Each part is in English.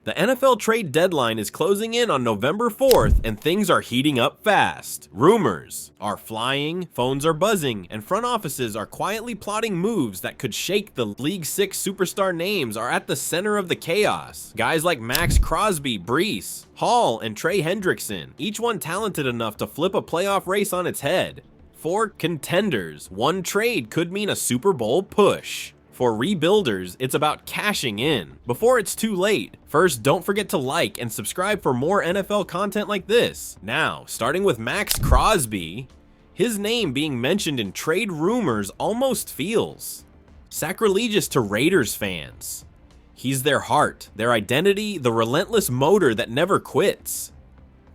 The NFL trade deadline is closing in on November 4th, and things are heating up fast. Rumors are flying, phones are buzzing, and front offices are quietly plotting moves that could shake the League's 6 superstar names are at the center of the chaos. Guys like Maxx Crosby, Breece Hall, and Trey Hendrickson, each one talented enough to flip a playoff race on its head. For contenders, one trade could mean a Super Bowl push. For rebuilders, it's about cashing in before it's too late. First, don't forget to like and subscribe for more NFL content like this. Now, starting with Maxx Crosby, his name being mentioned in trade rumors almost feels sacrilegious to Raiders fans. He's their heart, their identity, the relentless motor that never quits.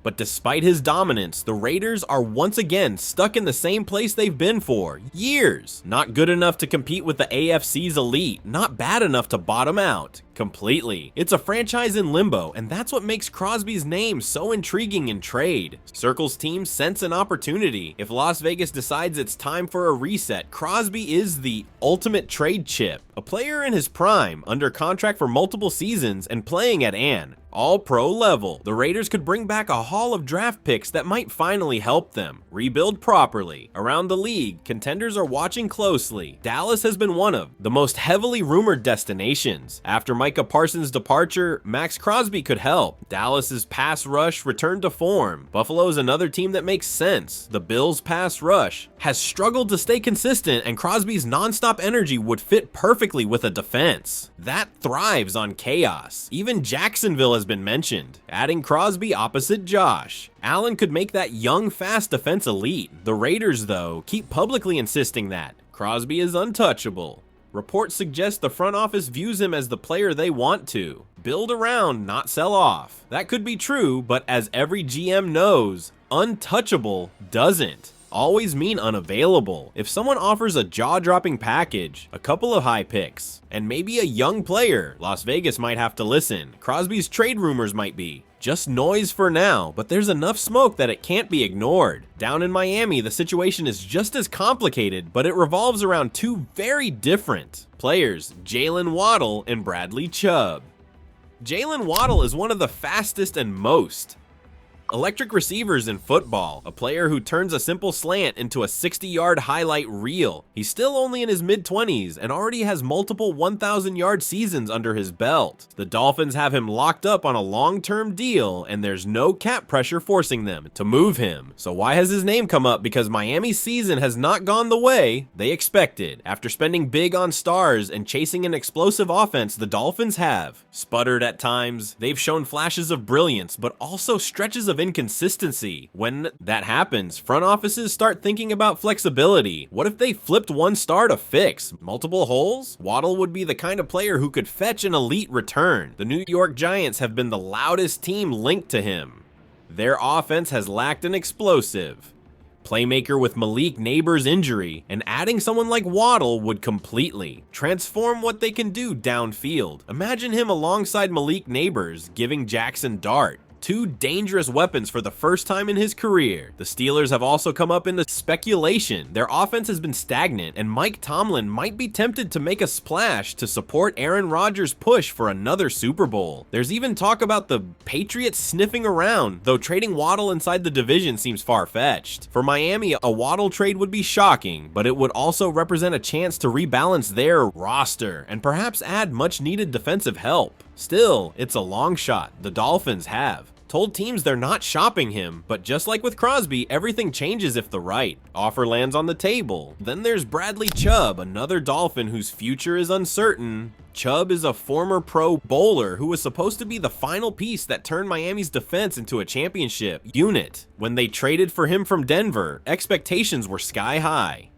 But despite his dominance, the Raiders are once again stuck in the same place they've been for years. Not good enough to compete with the AFC's elite, not bad enough to bottom out completely. It's a franchise in limbo, and that's what makes Crosby's name so intriguing in trade. Circles teams sense an opportunity. If Las Vegas decides it's time for a reset, Crosby is the ultimate trade chip. A player in his prime, under contract for multiple seasons, and playing at an all-pro level. The Raiders could bring back a haul of draft picks that might finally help them rebuild properly. Around the league, contenders are watching closely. Dallas has been one of the most heavily rumored destinations. After Micah Parsons' departure, Maxx Crosby could help. Dallas's pass rush returned to form. Buffalo's another team that makes sense. The Bills' pass rush has struggled to stay consistent, and Crosby's nonstop energy would fit perfectly with a defense that thrives on chaos. Even Jacksonville has been mentioned, adding Crosby opposite Josh Allen could make that young, fast defense elite. The Raiders, though, keep publicly insisting that Crosby is untouchable. Reports suggest the front office views him as the player they want to build around, not sell off. That could be true, but as every GM knows, untouchable doesn't always mean unavailable. If someone offers a jaw-dropping package, a couple of high picks, and maybe a young player, Las Vegas might have to listen. Crosby's trade rumors might be just noise for now, but there's enough smoke that it can't be ignored. Down in Miami, the situation is just as complicated, but it revolves around two very different players, Jaylen Waddle and Bradley Chubb. Jaylen Waddle is one of the fastest and most electric receivers in football, a player who turns a simple slant into a 60-yard highlight reel. He's still only in his mid-20s and already has multiple 1,000-yard seasons under his belt. The Dolphins have him locked up on a long-term deal, and there's no cap pressure forcing them to move him. So why has his name come up? Because Miami's season has not gone the way they expected. After spending big on stars and chasing an explosive offense, the Dolphins have sputtered at times. They've shown flashes of brilliance, but also stretches of inconsistency. When that happens, front offices start thinking about flexibility. What if they flipped one star to fix multiple holes? Waddle would be the kind of player who could fetch an elite return. The New York Giants have been the loudest team linked to him. Their offense has lacked an explosive playmaker with Malik Neighbors' injury, and adding someone like Waddle would completely transform what they can do downfield. Imagine him alongside Malik Neighbors, giving Jackson Dart. Two dangerous weapons for the first time in his career. The Steelers have also come up into speculation. Their offense has been stagnant, and Mike Tomlin might be tempted to make a splash to support Aaron Rodgers' push for another Super Bowl. There's even talk about the Patriots sniffing around, though trading Waddle inside the division seems far-fetched. For Miami, a Waddle trade would be shocking, but it would also represent a chance to rebalance their roster and perhaps add much-needed defensive help. Still, it's a long shot. The Dolphins have told teams they're not shopping him, but just like with Crosby, everything changes if the right offer lands on the table. Then there's Bradley Chubb, another Dolphin whose future is uncertain. Chubb is a former pro bowler who was supposed to be the final piece that turned Miami's defense into a championship unit. When they traded for him from Denver, expectations were sky high.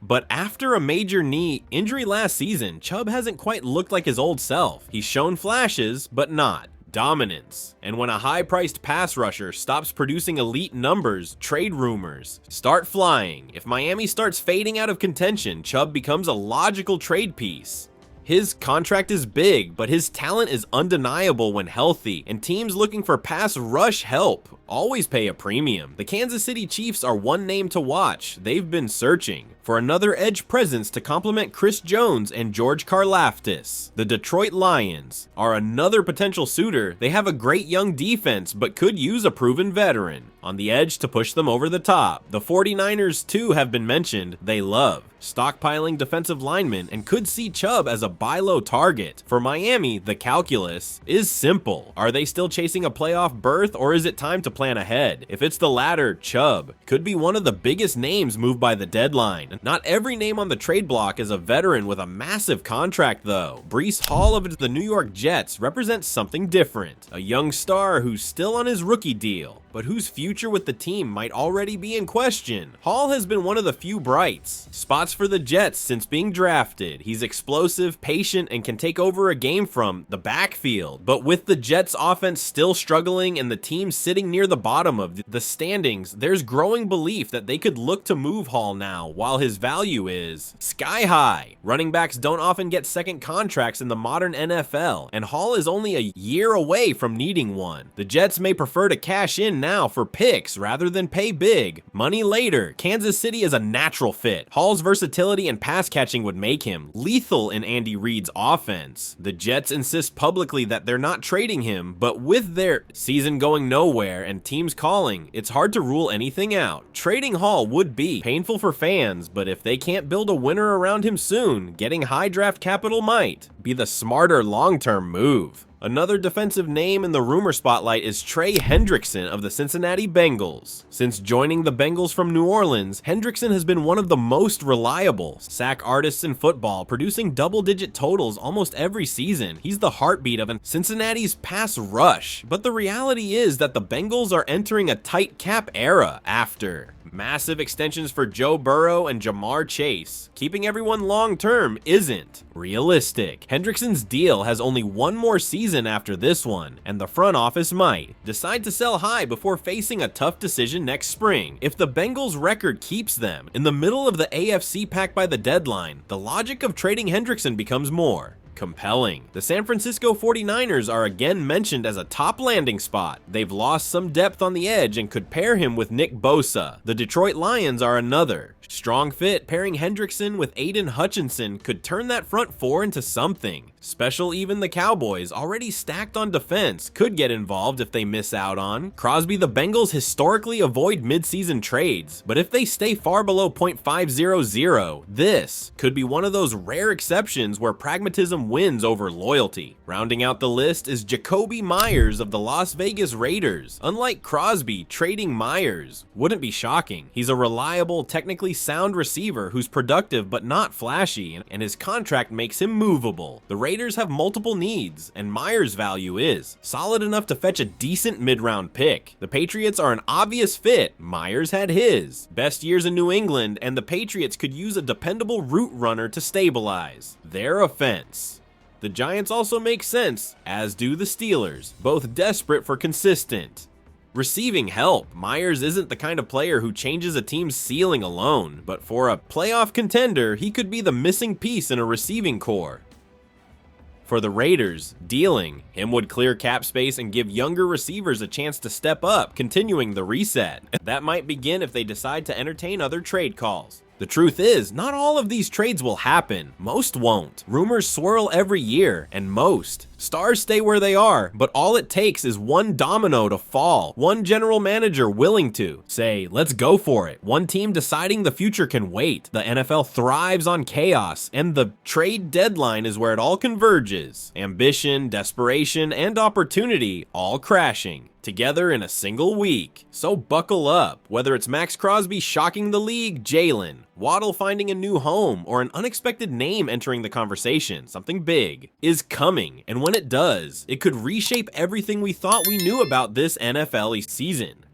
But after a major knee injury last season, Chubb hasn't quite looked like his old self. He's shown flashes, but not dominance. And when a high-priced pass rusher stops producing elite numbers, trade rumors start flying. If Miami starts fading out of contention, Chubb becomes a logical trade piece. His contract is big, but his talent is undeniable when healthy, and teams looking for pass rush help always pay a premium. The Kansas City Chiefs are one name to watch. They've been searching for another edge presence to complement Chris Jones and George Karlaftis. The Detroit Lions are another potential suitor. They have a great young defense, but could use a proven veteran on the edge to push them over the top. The 49ers too have been mentioned. They love stockpiling defensive linemen and could see Chubb as a buy low target. For Miami, the calculus is simple. Are they still chasing a playoff berth, or is it time to plan ahead? If it's the latter, Chubb could be one of the biggest names moved by the deadline. Not every name on the trade block is a veteran with a massive contract though. Breece Hall of the New York Jets represents something different. A young star who's still on his rookie deal, but whose future with the team might already be in question. Hall has been one of the few bright spots for the Jets since being drafted. He's explosive, patient, and can take over a game from the backfield. But with the Jets offense still struggling and the team sitting near the bottom of the standings, there's growing belief that they could look to move Hall now, while his value is sky high. Running backs don't often get second contracts in the modern NFL, and Hall is only a year away from needing one. The Jets may prefer to cash in now for picks rather than pay big money later. Kansas City is a natural fit. Hall's versatility and pass catching would make him lethal in Andy Reid's offense. The Jets insist publicly that they're not trading him, but with their season going nowhere and teams calling, it's hard to rule anything out. Trading Hall would be painful for fans, but if they can't build a winner around him soon, getting high draft capital might be the smarter long-term move. Another defensive name in the rumor spotlight is Trey Hendrickson of the Cincinnati Bengals. Since joining the Bengals from New Orleans, Hendrickson has been one of the most reliable sack artists in football, producing double-digit totals almost every season. He's the heartbeat of Cincinnati's pass rush, but the reality is that the Bengals are entering a tight cap era after massive extensions for Joe Burrow and Jamar Chase. Keeping everyone long-term isn't realistic. Hendrickson's deal has only one more season after this one, and the front office might decide to sell high before facing a tough decision next spring. If the Bengals' record keeps them in the middle of the AFC pack by the deadline, the logic of trading Hendrickson becomes more compelling. The San Francisco 49ers are again mentioned as a top landing spot. They've lost some depth on the edge and could pair him with Nick Bosa. The Detroit Lions are another strong fit. Pairing Hendrickson with Aiden Hutchinson could turn that front four into something special. Even the Cowboys, already stacked on defense, could get involved if they miss out on Crosby. The Bengals historically avoid mid-season trades, but if they stay far below .500, this could be one of those rare exceptions where pragmatism wins over loyalty. Rounding out the list is Jakobi Meyers of the Las Vegas Raiders. Unlike Crosby, trading Meyers wouldn't be shocking. He's a reliable, technically sound receiver who's productive but not flashy, and his contract makes him movable. The Raiders have multiple needs, and Meyers' value is solid enough to fetch a decent mid-round pick. The Patriots are an obvious fit. Meyers had his best years in New England, and the Patriots could use a dependable route runner to stabilize their offense. The Giants also make sense, as do the Steelers, both desperate for consistent receiving help. Meyers isn't the kind of player who changes a team's ceiling alone, but for a playoff contender, he could be the missing piece in a receiving core. For the Raiders, dealing him would clear cap space and give younger receivers a chance to step up, continuing the reset. That might begin if they decide to entertain other trade calls. The truth is, not all of these trades will happen. Most won't. Rumors swirl every year, and most stars stay where they are, but all it takes is one domino to fall, one general manager willing to say, let's go for it, one team deciding the future can wait. The NFL thrives on chaos, and the trade deadline is where it all converges. Ambition, desperation, and opportunity all crashing together in a single week. So buckle up. Whether it's Maxx Crosby shocking the league, Jaylen Waddle finding a new home, or an unexpected name entering the conversation, something big is coming. And when it does, it could reshape everything we thought we knew about this NFL season.